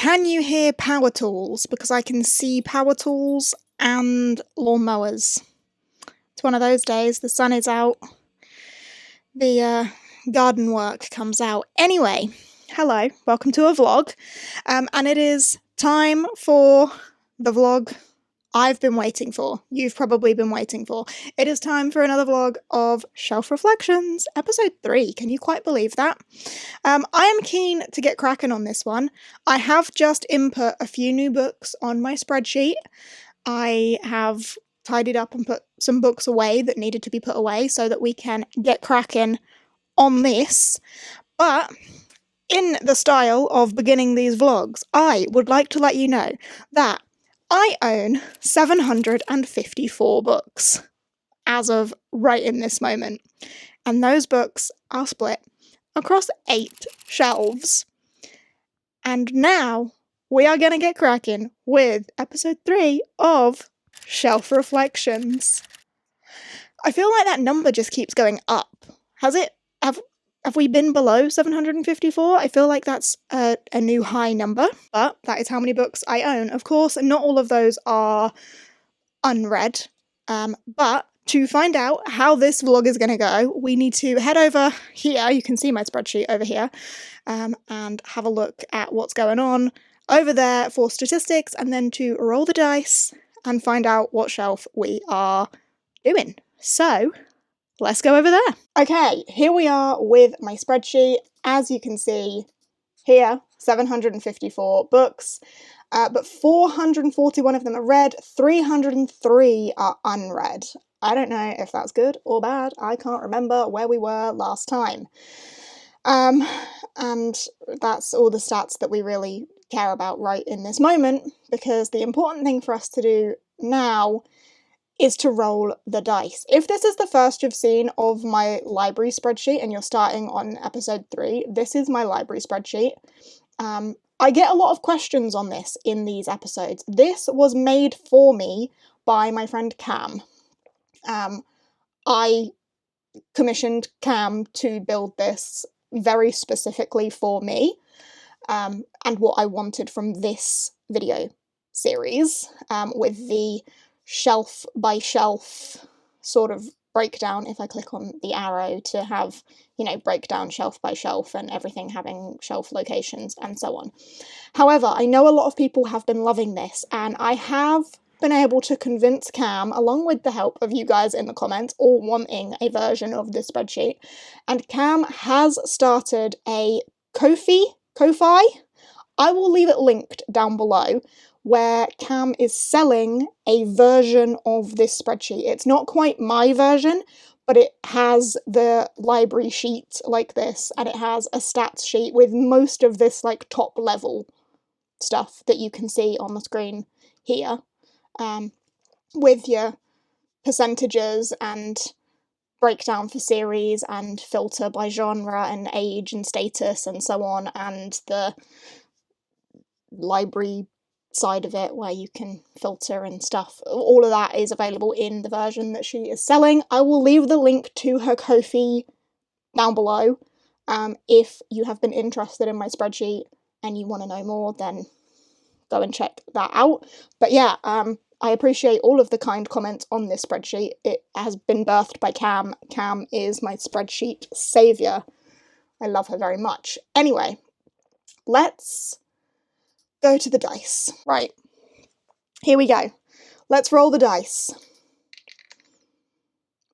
Can you hear power tools? Because I can see power tools and lawnmowers. It's one of those days, the sun is out, the garden work comes out. Anyway, hello, welcome to a vlog, and it is time for the vlog I've been waiting for. You've probably been waiting for. It is time for another vlog of Shelf Reflections, episode 3. Can you quite believe that? I am keen to get cracking on this one. I have just input a few new books on my spreadsheet. I have tidied up and put some books away that needed to be put away so that we can get cracking on this. But in the style of beginning these vlogs, I would like to let you know that I own 754 books as of right in this moment, and those books are split across 8 shelves. And now we are going to get cracking with episode 3 of Shelf Reflections. I feel like that number just keeps going up. Has it? Have we been below 754? I feel like that's a new high number, but that is how many books I own. Of course, not all of those are unread, but to find out how this vlog is going to go, we need to head over here. You can see my spreadsheet over here, and have a look at what's going on over there for statistics, and then to roll the dice and find out what shelf we are doing. So let's go over there. Okay, here we are with my spreadsheet. As you can see here, 754 books, but 441 of them are read, 303 are unread. I don't know if that's good or bad. I can't remember where we were last time. And that's all the stats that we really care about right in this moment, because the important thing for us to do now is to roll the dice. If this is the first you've seen of my library spreadsheet and you're starting on episode 3, this is my library spreadsheet. I get a lot of questions on this in these episodes. This was made for me by my friend Cam. I commissioned Cam to build this very specifically for me, and what I wanted from this video series, with the shelf by shelf sort of breakdown. If I click on the arrow to have, breakdown shelf by shelf and everything having shelf locations and so on. However, I know a lot of people have been loving this, and I have been able to convince Cam, along with the help of you guys in the comments, all wanting a version of this spreadsheet, and Cam has started a Ko-fi. I will leave it linked down below, where Cam is selling a version of this spreadsheet. It's not quite my version, but it has the library sheet like this, and it has a stats sheet with most of this top level stuff that you can see on the screen here, with your percentages and breakdown for series and filter by genre and age and status and so on, and the library side of it where you can filter and stuff. All of that is available in the version that she is selling. I will leave the link to her Ko-fi down below. If you have been interested in my spreadsheet and you want to know more, then go and check that out. But yeah, I appreciate all of the kind comments on this spreadsheet. It has been birthed by Cam. Cam is my spreadsheet saviour. I love her very much. Anyway, let's go to the dice. Right, here we go. Let's roll the dice.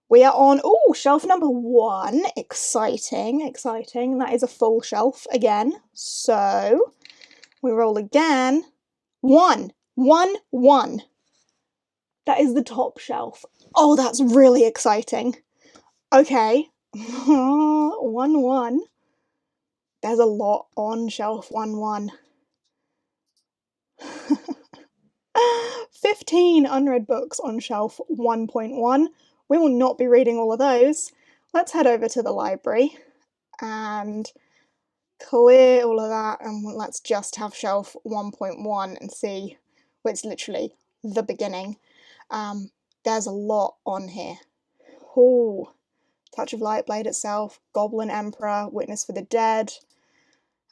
We are on, shelf number 1. Exciting. That is a full shelf again. So, we roll again. 1. That is the top shelf. Oh, that's really exciting. Okay. 1. There's a lot on shelf 1. 15 unread books on shelf 1.1. We will not be reading all of those. Let's head over to the library and clear all of that, and let's just have shelf 1.1 and see. Well, it's literally the beginning. There's a lot on here. Touch of Light, Blade Itself, Goblin Emperor, Witness for the Dead,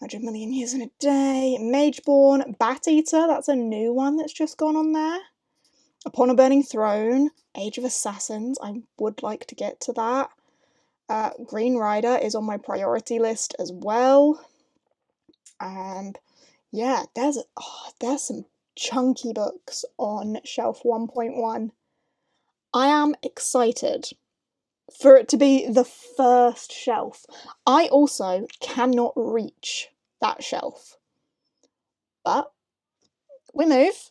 100 million years in a day. Mageborn, Bat Eater, that's a new one that's just gone on there. Upon a Burning Throne, Age of Assassins, I would like to get to that. Green Rider is on my priority list as well. And yeah, there's some chunky books on shelf 1.1. I am excited for it to be the first shelf. I also cannot reach that shelf. But we move.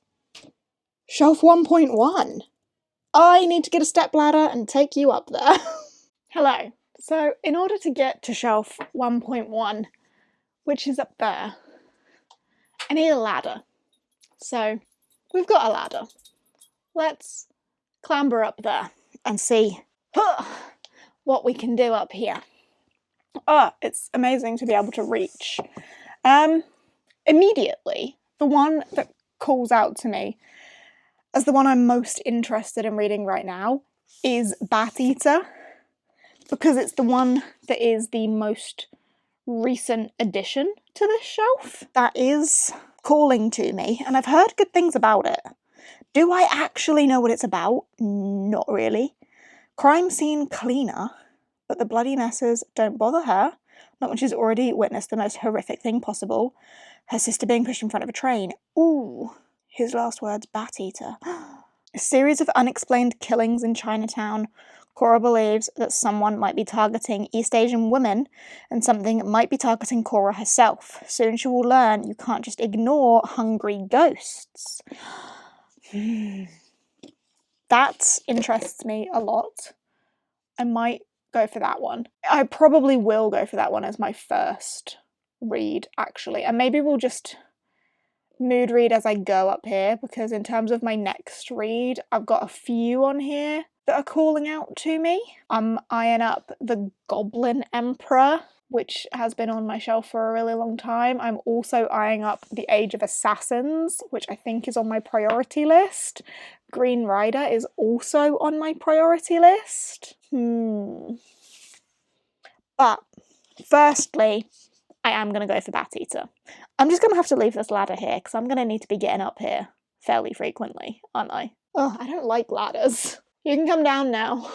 Shelf 1.1. I need to get a stepladder and take you up there. Hello. So in order to get to shelf 1.1, which is up there, I need a ladder. So we've got a ladder. Let's clamber up there and see what we can do up here. Oh, it's amazing to be able to reach. Immediately, the one that calls out to me as the one I'm most interested in reading right now is Bat Eater, because it's the one that is the most recent addition to this shelf that is calling to me, and I've heard good things about it. Do I actually know what it's about? Not really. Crime scene cleaner, but the bloody messes don't bother her, not when she's already witnessed the most horrific thing possible, her sister being pushed in front of a train. Ooh, his last words, Bat Eater. A series of unexplained killings in Chinatown. Cora believes that someone might be targeting East Asian women and something might be targeting Cora herself. Soon she will learn you can't just ignore hungry ghosts. That interests me a lot. I might go for that one. I probably will go for that one as my first read, actually. And maybe we'll just mood read as I go up here, because in terms of my next read, I've got a few on here that are calling out to me. I'm eyeing up The Goblin Emperor, which has been on my shelf for a really long time. I'm also eyeing up The Age of Assassins, which I think is on my priority list. Green Rider is also on my priority list. But firstly, I am going to go for Bat Eater. I'm just going to have to leave this ladder here because I'm going to need to be getting up here fairly frequently, aren't I? Oh, I don't like ladders. You can come down now.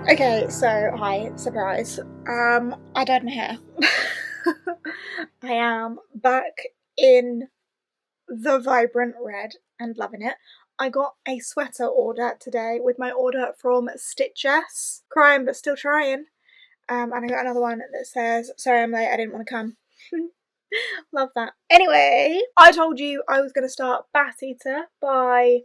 Okay, so hi, surprise. I dyed my hair. I am back in the vibrant red and loving it. I got a sweater order today with my order from Stitches. Crying but still trying. And I got another one that says, sorry I'm late, I didn't want to come. Love that. Anyway, I told you I was going to start Bat Eater by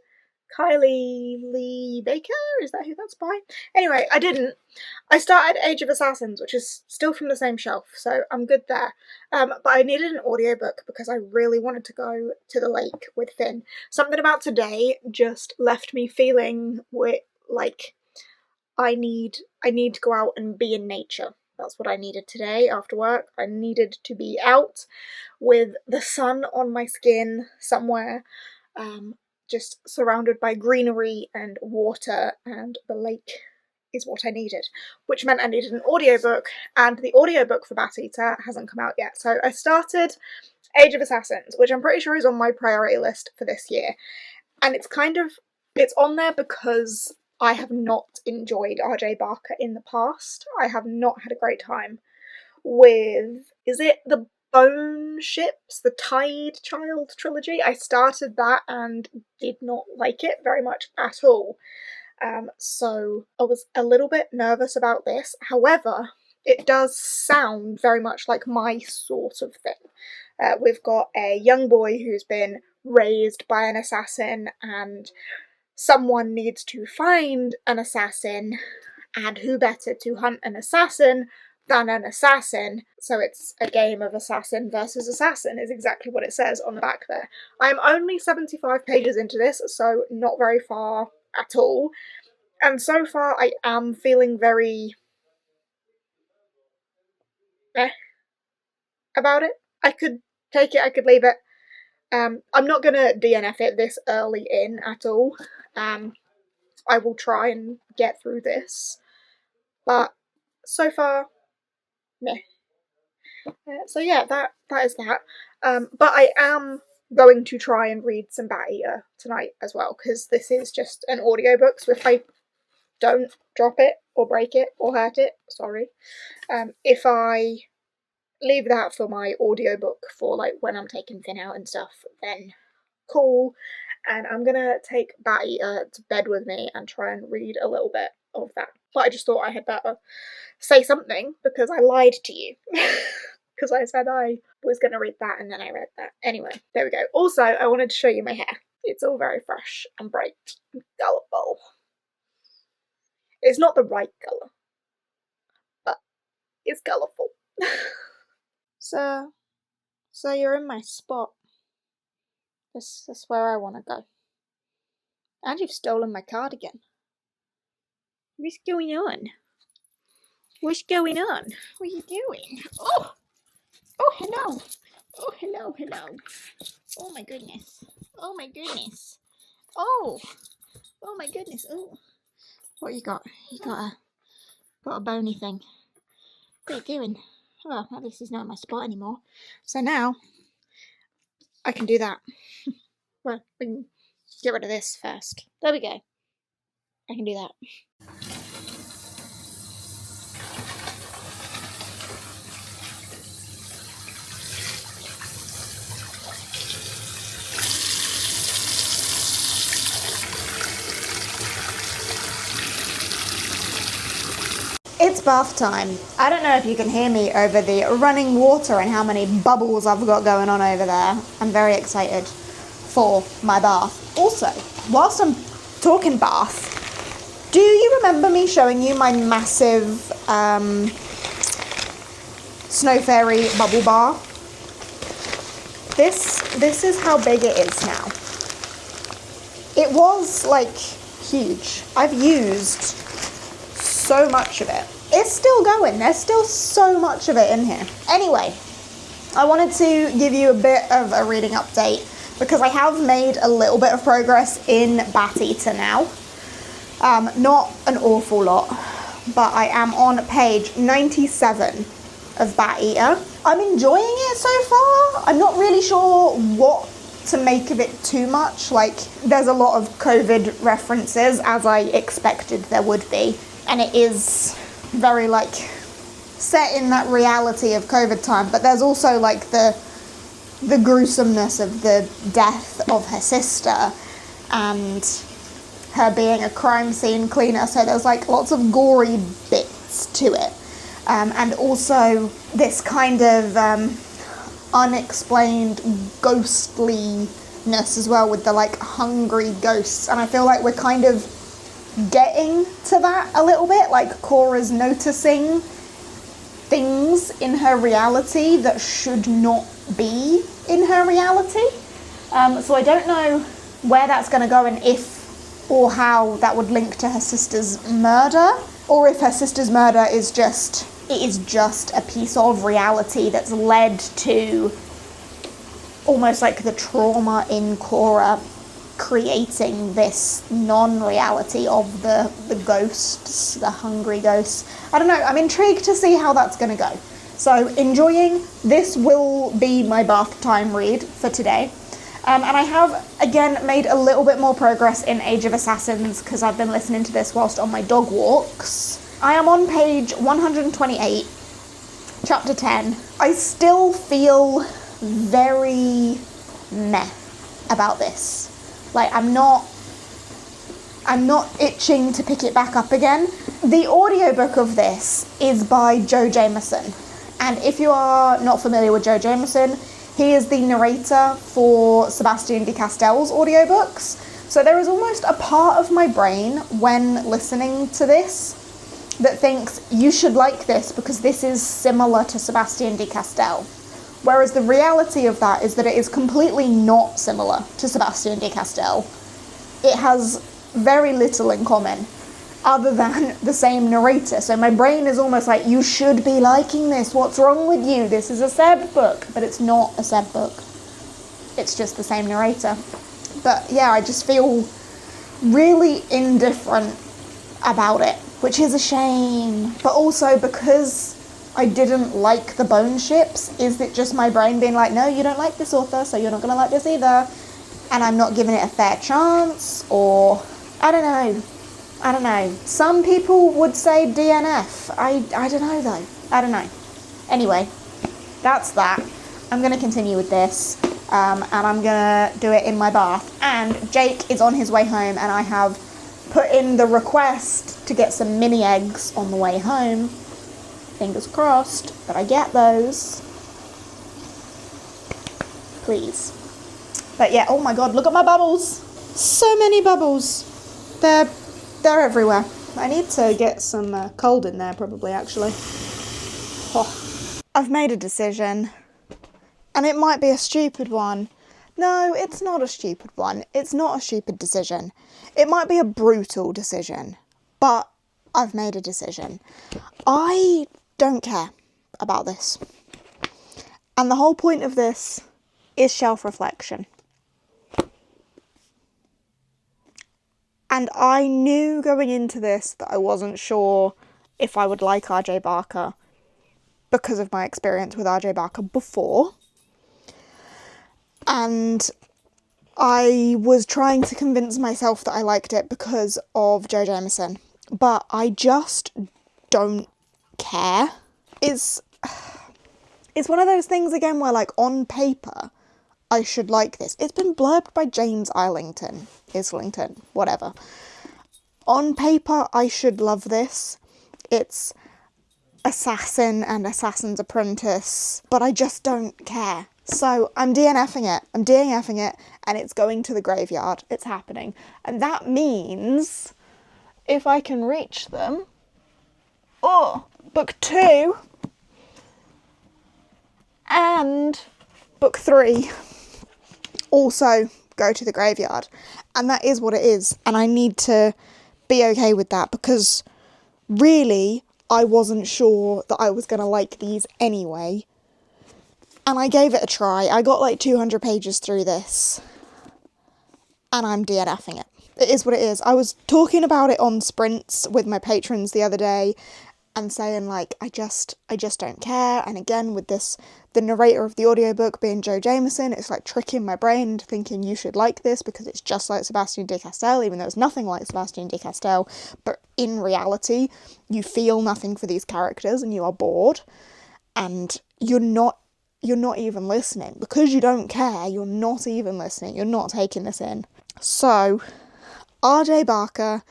Kylie Lee Baker? Is that who that's by? Anyway, I didn't. I started Age of Assassins, which is still from the same shelf, so I'm good there. But I needed an audiobook because I really wanted to go to the lake with Finn. Something about today just left me feeling like I need to go out and be in nature. That's what I needed today after work. I needed to be out with the sun on my skin somewhere. just surrounded by greenery and water, and the lake is what I needed, which meant I needed an audiobook, and the audiobook for Bat Eater hasn't come out yet. So I started Age of Assassins, which I'm pretty sure is on my priority list for this year, and it's on there because I have not enjoyed R.J. Barker in the past. I have not had a great time with, is it the Bone Ships, the Tide Child trilogy? I started that and did not like it very much at all. So I was a little bit nervous about this. However, it does sound very much like my sort of thing. We've got a young boy who's been raised by an assassin, and someone needs to find an assassin, and who better to hunt an assassin than an assassin? So it's a game of assassin versus assassin, is exactly what it says on the back there. I'm only 75 pages into this, so not very far at all. And so far I am feeling very about it. I could take it, I could leave it. I'm not gonna DNF it this early in at all. I will try and get through this, but so far, meh. So yeah, that is that. But I am going to try and read some Bat Eater tonight as well, because this is just an audiobook, so if I don't drop it or break it or hurt it, sorry. If I leave that for my audiobook for like when I'm taking Finn out and stuff, then cool. And I'm gonna take Bat Eater to bed with me and try and read a little bit of that. But I just thought I had better say something because I lied to you. Because I said I was gonna read that and then I read that. Anyway, there we go. Also, I wanted to show you my hair. It's all very fresh and bright and colourful. It's not the right colour, but it's colourful. So you're in my spot. This is where I want to go. And you've stolen my cardigan. What's going on? What's going on? What are you doing? Oh! Oh, hello! Oh, hello, hello. Oh my goodness. Oh my goodness. Oh! Oh my goodness. Oh. What you got? You got a bony thing. What are you doing? Well, at least he's not in my spot anymore. So now, I can do that. Well, we can get rid of this first. There we go. I can do that. It's bath time. I don't know if you can hear me over the running water and how many bubbles I've got going on over there. I'm very excited for my bath. Also, whilst I'm talking bath, do you remember me showing you my massive snow fairy bubble bar? This is how big it is now. It was like huge. I've used so much of it. It's still going. There's still so much of it in here. Anyway, I wanted to give you a bit of a reading update because I have made a little bit of progress in Bat Eater now. Not an awful lot, but I am on page 97 of Bat Eater. I'm enjoying it so far. I'm not really sure what to make of it too much. Like, there's a lot of COVID references, as I expected there would be. And it is very, like, set in that reality of COVID time. But there's also, like, the gruesomeness of the death of her sister and her being a crime scene cleaner. So there's, like, lots of gory bits to it. And also this kind of unexplained ghostliness as well with the, like, hungry ghosts. And I feel like we're kind of getting to that a little bit, like Cora's noticing things in her reality that should not be in her reality. So I don't know where that's going to go and if or how that would link to her sister's murder, or if her sister's murder is just a piece of reality that's led to almost like the trauma in Cora creating this non-reality of the ghosts, the hungry ghosts. I don't know, I'm intrigued to see how that's going to go. So enjoying. This will be my bath time read for today. And I have, again, made a little bit more progress in Age of Assassins because I've been listening to this whilst on my dog walks. I am on page 128, chapter 10. I still feel very meh about this. Like, I'm not itching to pick it back up again. The audiobook of this is by Joe Jameson. And if you are not familiar with Joe Jameson, he is the narrator for Sebastian de Castell's audiobooks. So there is almost a part of my brain when listening to this that thinks you should like this because this is similar to Sebastian de Castell. Whereas the reality of that is that it is completely not similar to Sebastian de Castell. It has very little in common other than the same narrator. So my brain is almost like, you should be liking this. What's wrong with you? This is a Seb book. But it's not a Seb book. It's just the same narrator. But yeah, I just feel really indifferent about it, which is a shame. But also because I didn't like the Bone Ships, is it just my brain being like, no, you don't like this author, so you're not going to like this either, and I'm not giving it a fair chance? Or I don't know. Some people would say DNF. I don't know though. I don't know. Anyway, that's that. I'm going to continue with this, and I'm going to do it in my bath. And Jake is on his way home, and I have put in the request to get some mini eggs on the way home. Fingers crossed that I get those. Please. But yeah, oh my god, look at my bubbles. So many bubbles. They're everywhere. I need to get some cold in there probably, actually. Oh. I've made a decision. And it might be a stupid one. No, it's not a stupid one. It's not a stupid decision. It might be a brutal decision. But I've made a decision. I don't care about this. And the whole point of this is shelf reflection. And I knew going into this that I wasn't sure if I would like R.J. Barker because of my experience with R.J. Barker before. And I was trying to convince myself that I liked it because of Joe Jameson. But I just don't care. It's one of those things again where, like, on paper I should like this. It's been blurbed by James Islington, whatever. On paper I should love this. It's Assassin and Assassin's Apprentice, but I just don't care. So I'm DNFing it. And it's going to the graveyard. It's happening. And that means if I can reach them, book 2 and book 3 also go to the graveyard. And that is what it is. And I need to be okay with that because really I wasn't sure that I was going to like these anyway. And I gave it a try. I got like 200 pages through this. And I'm DNFing it. It is what it is. I was talking about it on sprints with my patrons the other day and saying, like, I just don't care. And again, with this, the narrator of the audiobook being Joe Jameson, it's like tricking my brain into thinking you should like this because it's just like Sebastian de Castell, even though it's nothing like Sebastian de Castell. But in reality, you feel nothing for these characters and you are bored. And you're not even listening. Because you don't care, you're not even listening. You're not taking this in. So, R.J. Barker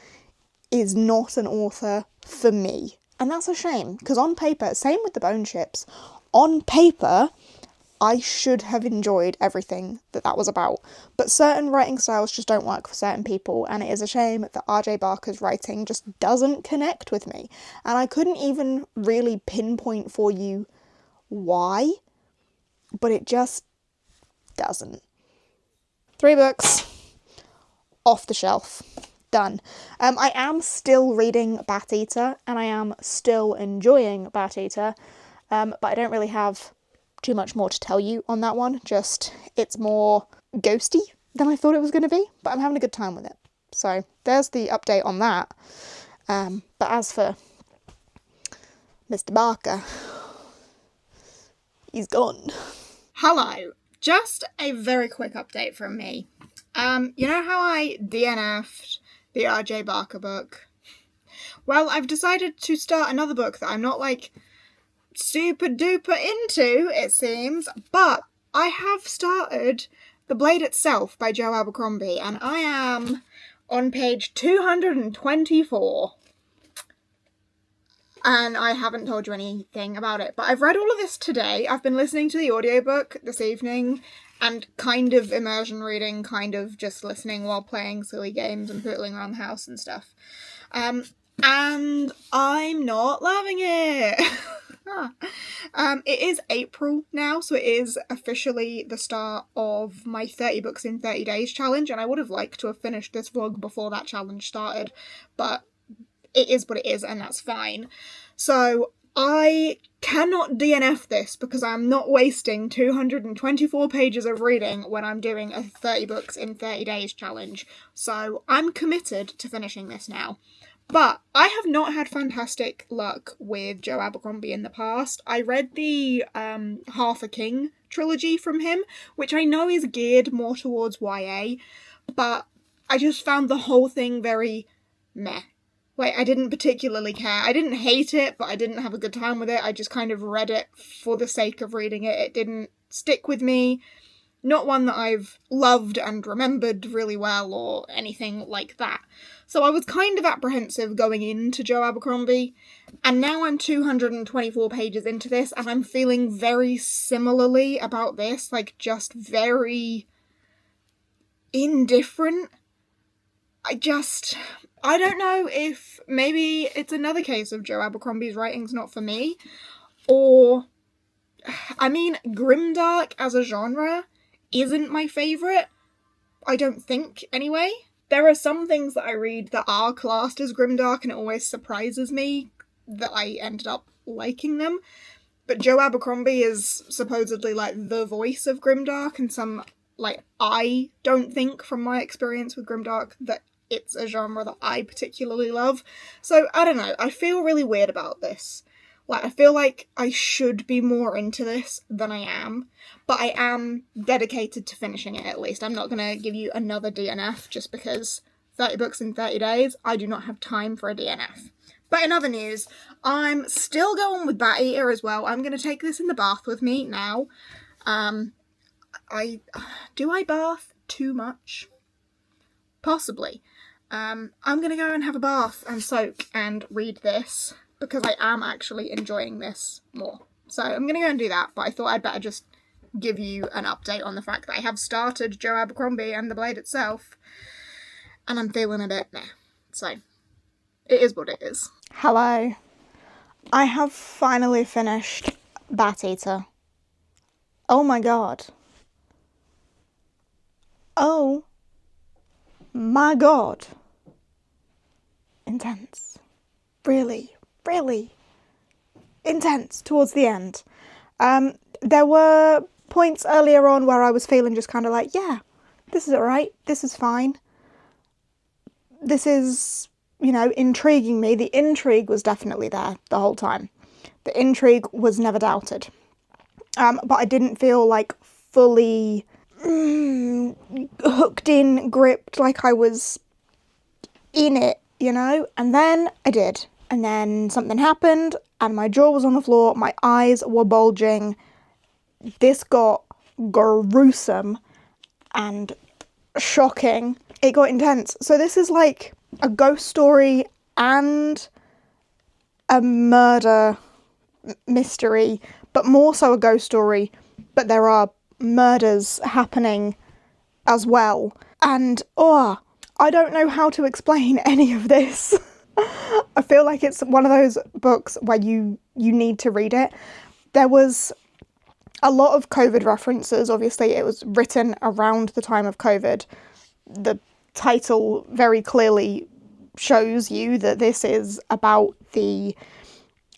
is not an author for me. And that's a shame, because on paper, same with the Bone Ships, on paper, I should have enjoyed everything that was about. But certain writing styles just don't work for certain people, and it is a shame that R.J. Barker's writing just doesn't connect with me. And I couldn't even really pinpoint for you why, but it just doesn't. 3 books, off the shelf. Done. I am still reading Bat Eater, and I am still enjoying Bat Eater, but I don't really have too much more to tell you on that one. Just, it's more ghosty than I thought it was going to be, but I'm having a good time with it. So there's the update on that. But as for Mr. Barker, he's gone. Hello. Just a very quick update from me. You know how I DNF'd the R.J. Barker book? Well, I've decided to start another book that I'm not, like, super duper into, it seems, but I have started The Blade Itself by Joe Abercrombie, and I am on page 224. And I haven't told you anything about it, but I've read all of this today. I've been listening to the audiobook this evening, and kind of immersion reading, kind of just listening while playing silly games and pootling around the house and stuff. And I'm not loving it. It is April now, so it is officially the start of my 30 books in 30 days challenge, and I would have liked to have finished this vlog before that challenge started, but it is what it is, and that's fine. So I cannot DNF this because I'm not wasting 224 pages of reading when I'm doing a 30 books in 30 days challenge. So I'm committed to finishing this now. But I have not had fantastic luck with Joe Abercrombie in the past. I read the Half a King trilogy from him, which I know is geared more towards YA, but I just found the whole thing very meh. Like, I didn't particularly care. I didn't hate it, but I didn't have a good time with it. I just kind of read it for the sake of reading it. It didn't stick with me. Not one that I've loved and remembered really well or anything like that. So I was kind of apprehensive going into Joe Abercrombie, and now I'm 224 pages into this, and I'm feeling very similarly about this, like, just very indifferent. I don't know if maybe it's another case of Joe Abercrombie's writing's not for me, or, I mean, grimdark as a genre isn't my favourite. I don't think, anyway. There are some things that I read that are classed as grimdark, and it always surprises me that I ended up liking them. But Joe Abercrombie is supposedly, like, the voice of grimdark, and I don't think, from my experience with grimdark, that it's a genre that I particularly love. So, I don't know, I feel really weird about this. Like, I feel like I should be more into this than I am, but I am dedicated to finishing it at least. I'm not going to give you another DNF just because 30 books in 30 days, I do not have time for a DNF. But in other news, I'm still going with Bat Eater as well. I'm going to take this in the bath with me now. Do I bath too much? Possibly. I'm going to go and have a bath and soak and read this, because I am actually enjoying this more. So I'm going to go and do that, but I thought I'd better just give you an update on the fact that I have started Joe Abercrombie and The Blade Itself, and I'm feeling a bit meh. So, it is what it is. Hello. I have finally finished Bat Eater. Oh my god. Oh my god. Intense. Really intense towards the end. There were points earlier on where I was feeling just kind of like, yeah, this is alright, this is fine. This is, intriguing me. The intrigue was definitely there the whole time. The intrigue was never doubted. But I didn't feel like fully hooked in, gripped, like I was in it, and then I did. And then something happened, and my jaw was on the floor, my eyes were bulging. This got gruesome and shocking. It got intense. So this is like a ghost story and a murder mystery, but more so a ghost story, but there are murders happening as well. And, I don't know how to explain any of this. I feel like it's one of those books where you need to read it. There was a lot of COVID references. Obviously, it was written around the time of COVID. The title very clearly shows you that this is about the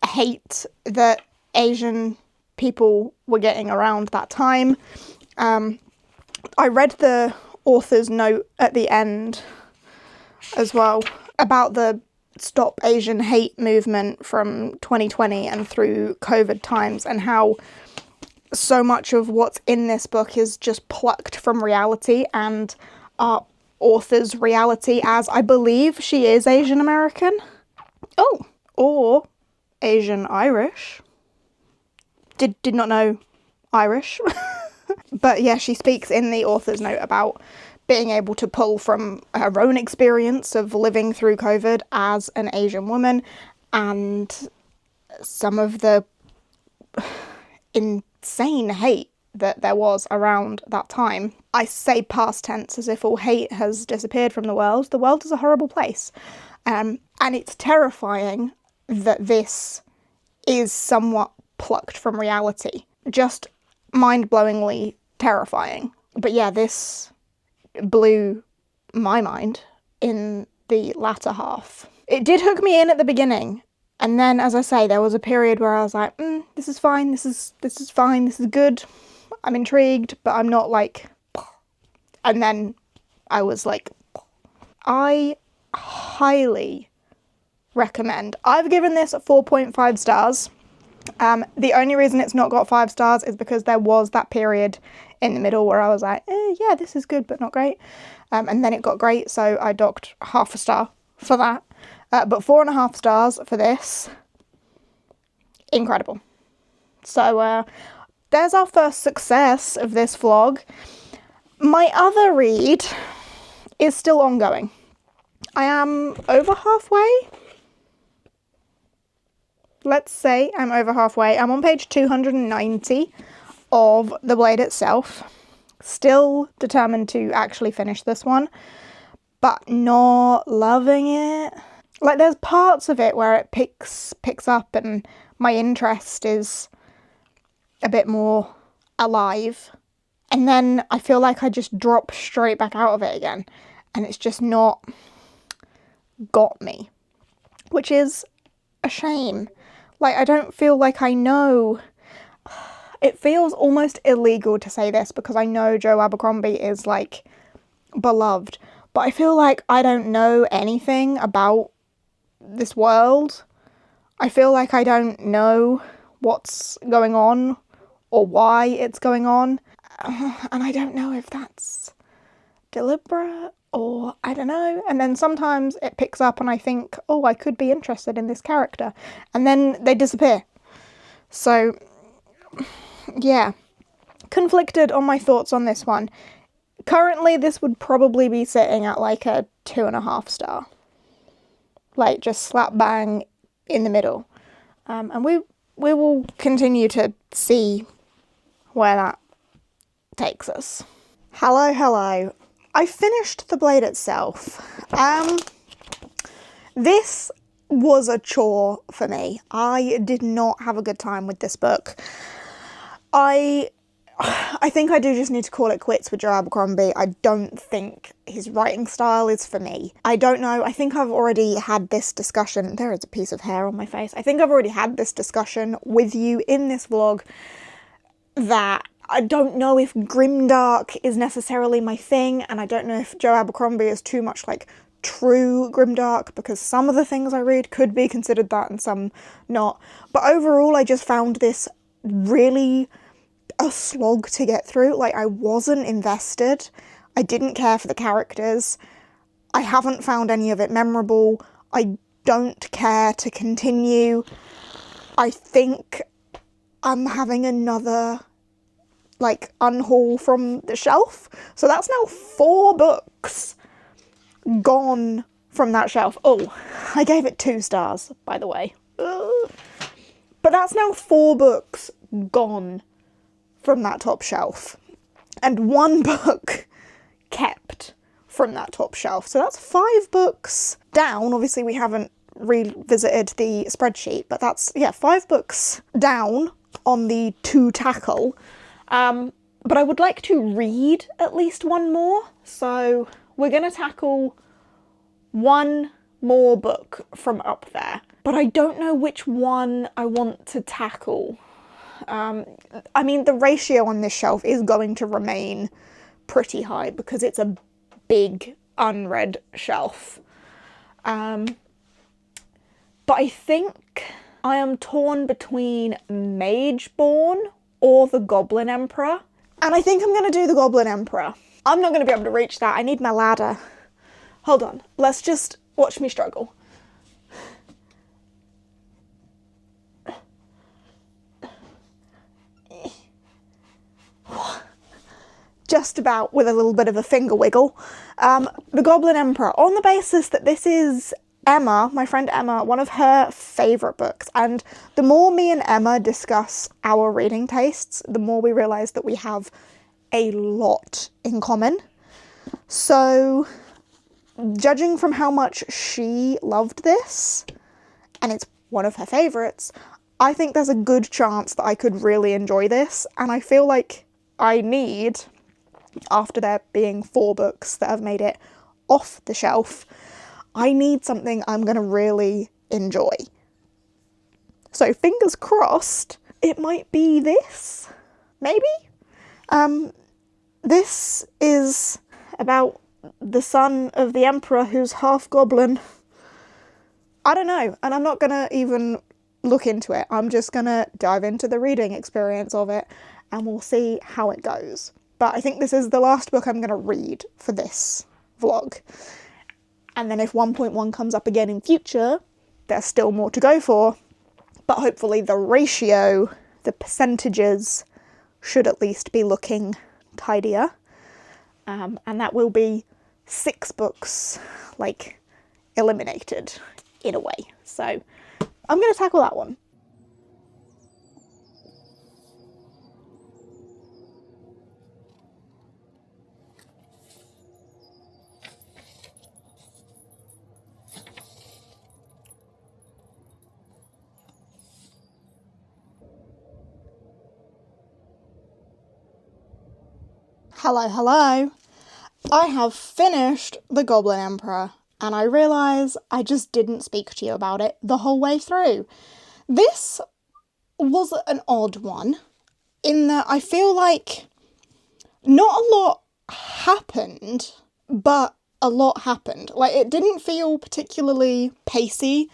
hate that Asian people were getting around that time. I read the author's note at the end as well about the Stop Asian Hate movement from 2020 and through COVID times, and how so much of what's in this book is just plucked from reality, and our author's reality, as I believe she is Asian American. Oh, or Asian Irish. Did not know Irish. But yeah, she speaks in the author's note about being able to pull from her own experience of living through COVID as an Asian woman, and some of the insane hate that there was around that time. I say past tense as if all hate has disappeared from the world. The world is a horrible place. And it's terrifying that this is somewhat plucked from reality. Just mind-blowingly terrifying. But yeah, this blew my mind in the latter half. It did hook me in at the beginning, and then, as I say, there was a period where I was like, this is fine, this is fine, this is good, I'm intrigued, but I'm not like... And then I was like... I highly recommend. I've given this 4.5 stars. The only reason it's not got 5 stars is because there was that period in the middle where I was like, yeah, this is good, but not great. And then it got great, so I docked half a star for that. But 4.5 stars for this. Incredible. So there's our first success of this vlog. My other read is still ongoing. I am over halfway. Let's say I'm over halfway. I'm on page 290 of The Blade itself. Still determined to actually finish this one, but not loving it. Like, there's parts of it where it picks up and my interest is a bit more alive. And then I feel like I just drop straight back out of it again. And it's just not got me. Which is a shame. Like, I don't feel like I know. It feels almost illegal to say this because I know Joe Abercrombie is, like, beloved. But I feel like I don't know anything about this world. I feel like I don't know what's going on or why it's going on. And I don't know if that's deliberate or I don't know. And then sometimes it picks up and I think, oh, I could be interested in this character. And then they disappear. So, yeah. Conflicted on my thoughts on this one. Currently, this would probably be sitting at like a 2.5 star. Like, just slap bang in the middle. And we will continue to see where that takes us. Hello. I finished The Blade itself. This was a chore for me. I did not have a good time with this book. I think I do just need to call it quits with Joe Abercrombie. I don't think his writing style is for me. I don't know. I think I've already had this discussion. There is a piece of hair on my face. I think I've already had this discussion with you in this vlog that I don't know if grimdark is necessarily my thing, and I don't know if Joe Abercrombie is too much like true grimdark, because some of the things I read could be considered that and some not. But overall, I just found this really a slog to get through. Like, I wasn't invested. I didn't care for the characters. I haven't found any of it memorable. I don't care to continue. I think I'm having another, like, unhaul from the shelf. So that's now 4 books gone from that shelf. Oh, I gave it 2 stars, by the way. Ugh. But that's now 4 books gone from that top shelf. And 1 book kept from that top shelf. So that's 5 books down. Obviously, we haven't revisited the spreadsheet, but that's, yeah, 5 books down on the to tackle. But I would like to read at least 1 more. So we're going to tackle 1 more book from up there. But I don't know which one I want to tackle. I mean, the ratio on this shelf is going to remain pretty high because it's a big unread shelf. But I think I am torn between Mageborn or the Goblin Emperor. And I think I'm going to do the Goblin Emperor. I'm not going to be able to reach that. I need my ladder. Hold on. Let's just watch me struggle. Just about, with a little bit of a finger wiggle. The Goblin Emperor, on the basis that this is Emma, my friend Emma, one of her favourite books. And the more me and Emma discuss our reading tastes, the more we realise that we have a lot in common. So, judging from how much she loved this, and it's one of her favourites, I think there's a good chance that I could really enjoy this. And I feel like I need, after there being 4 books that have made it off the shelf, I need something I'm going to really enjoy. So fingers crossed, it might be this, maybe? This is about the son of the Emperor who's half goblin. I don't know, and I'm not going to even look into it. I'm just going to dive into the reading experience of it, and we'll see how it goes. But I think this is the last book I'm going to read for this vlog. And then if 1.1 comes up again in future, there's still more to go for. But hopefully the ratio, the percentages, should at least be looking tidier. And that will be 6 books, like, eliminated, in a way. So I'm going to tackle that one. Hello. I have finished The Goblin Emperor, and I realise I just didn't speak to you about it the whole way through. This was an odd one, in that I feel like not a lot happened, but a lot happened. Like, it didn't feel particularly pacey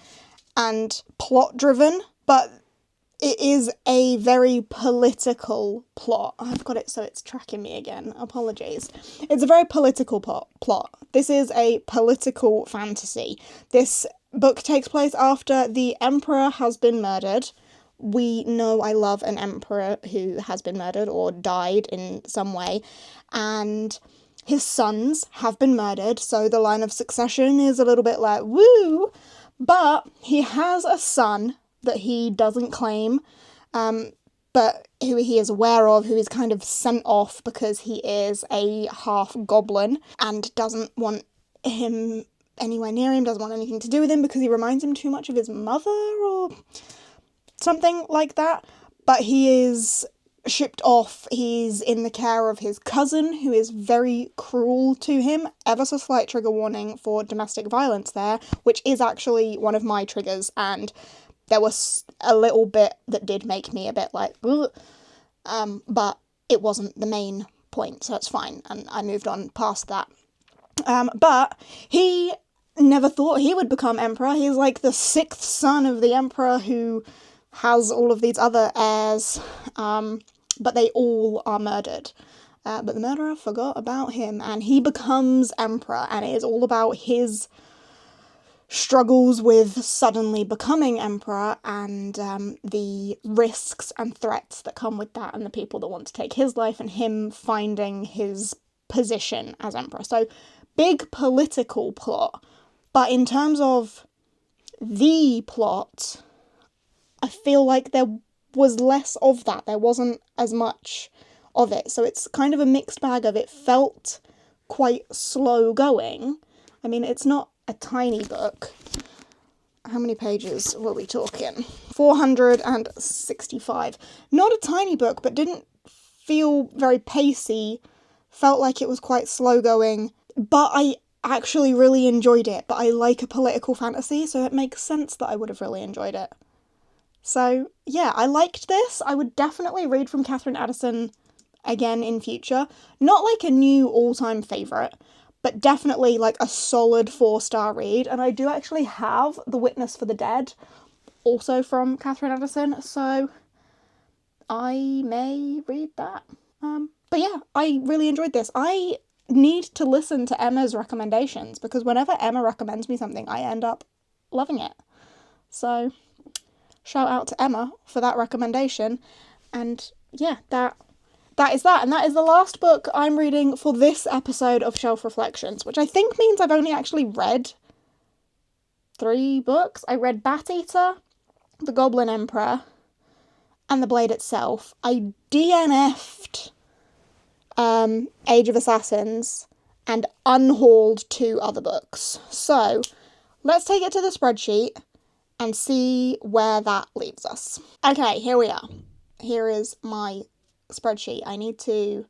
and plot-driven, but it is a very political plot. I've got it so it's tracking me again. Apologies. It's a very political plot. This is a political fantasy. This book takes place after the Emperor has been murdered. We know I love an emperor who has been murdered or died in some way. And his sons have been murdered, so the line of succession is a little bit like, woo! But he has a son that he doesn't claim, but who he is aware of, who is kind of sent off because he is a half-goblin and doesn't want him anywhere near him, doesn't want anything to do with him because he reminds him too much of his mother or something like that. But he is shipped off. He's in the care of his cousin, who is very cruel to him. Ever so slight trigger warning for domestic violence there, which is actually one of my triggers, and there was a little bit that did make me a bit like, but it wasn't the main point, so it's fine, and I moved on past that. But he never thought he would become emperor. He's like the 6th son of the emperor who has all of these other heirs, but they all are murdered. But the murderer forgot about him, and he becomes emperor, and it is all about his struggles with suddenly becoming emperor and the risks and threats that come with that, and the people that want to take his life, and him finding his position as emperor. So, big political plot. But in terms of the plot, I feel like there was less of that. There wasn't as much of it. So it's kind of a mixed bag of it felt quite slow going. I mean, it's not a tiny book. How many pages were we talking? 465. Not a tiny book, but didn't feel very pacey. Felt like it was quite slow going. But I actually really enjoyed it. But I like a political fantasy, so it makes sense that I would have really enjoyed it. So, yeah, I liked this. I would definitely read from Catherine Addison again in future. Not like a new all-time favourite, but definitely like a solid 4-star read. And I do actually have The Witness for the Dead, also from Catherine Addison, so I may read that. But yeah, I really enjoyed this. I need to listen to Emma's recommendations, because whenever Emma recommends me something, I end up loving it. So shout out to Emma for that recommendation. And yeah, that is that. And that is the last book I'm reading for this episode of Shelf Reflections, which I think means I've only actually read 3 books. I read Bat Eater, The Goblin Emperor, and The Blade Itself. I DNF'd Age of Assassins and unhauled 2 other books. So let's take it to the spreadsheet and see where that leaves us. Okay, here we are. Here is my spreadsheet. I need to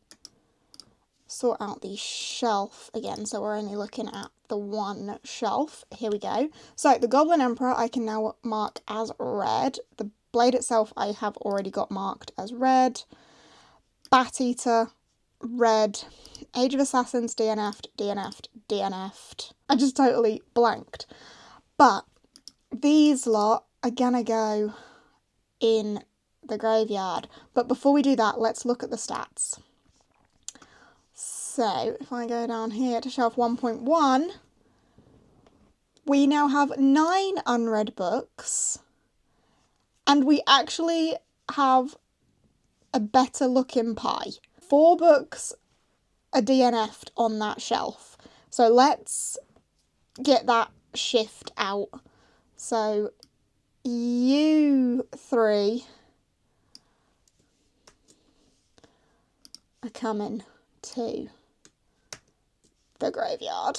sort out the shelf again, so we're only looking at the one shelf. Here we go. So The Goblin Emperor I can now mark as read. The Blade Itself I have already got marked as read. Bat Eater, read. Age of Assassins, DNF'd. I just totally blanked. But these lot are gonna go in the graveyard. But before we do that, let's look at the stats. So if I go down here to shelf 1.1, we now have 9 unread books, and we actually have a better looking pie. 4 books are DNF'd on that shelf. So let's get that shift out. So you 3 are coming to the graveyard.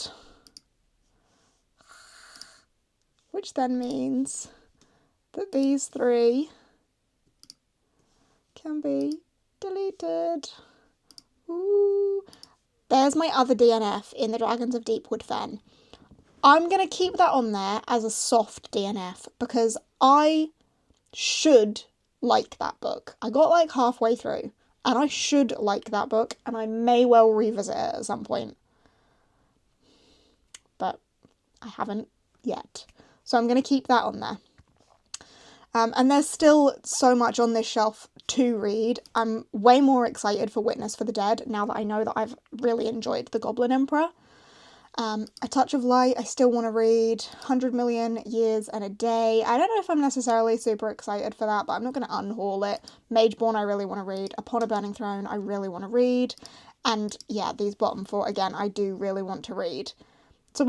Which then means that these 3 can be deleted. Ooh. There's my other DNF in the Dragons of Deepwood Fen. I'm going to keep that on there as a soft DNF because I should like that book. I got like halfway through and I should like that book, and I may well revisit it at some point. But I haven't yet. So I'm going to keep that on there. And there's still so much on this shelf to read. I'm way more excited for Witness for the Dead now that I know that I've really enjoyed The Goblin Emperor. A Touch of Light, I still want to read. 100 Million Years and a Day. I don't know if I'm necessarily super excited for that, but I'm not going to unhaul it. Mageborn, I really want to read. Upon a Burning Throne, I really want to read. And yeah, these bottom 4, again, I do really want to read. So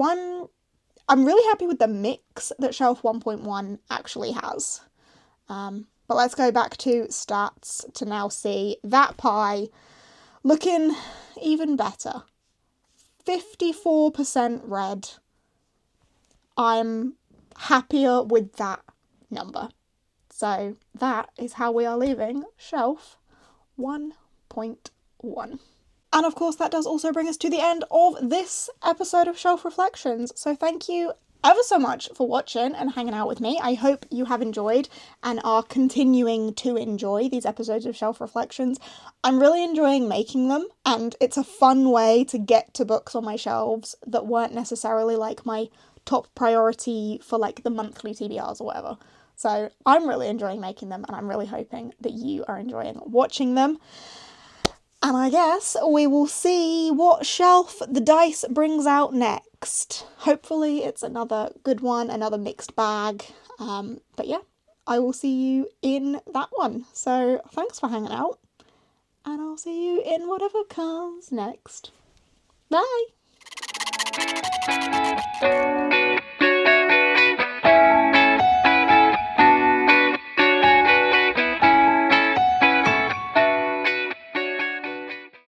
I'm really happy with the mix that shelf 1.1 actually has. But let's go back to stats to now see that pie looking even better. 54% red. I'm happier with that number. So that is how we are leaving shelf 1.1. And of course that does also bring us to the end of this episode of Shelf Reflections. So thank you ever so much for watching and hanging out with me. I hope you have enjoyed and are continuing to enjoy these episodes of Shelf Reflections. I'm really enjoying making them, and it's a fun way to get to books on my shelves that weren't necessarily like my top priority for like the monthly TBRs or whatever. So I'm really enjoying making them, and I'm really hoping that you are enjoying watching them. And I guess we will see what shelf the dice brings out next. Hopefully it's another good one, another mixed bag. But yeah, I will see you in that one. So thanks for hanging out, and I'll see you in whatever comes next. Bye!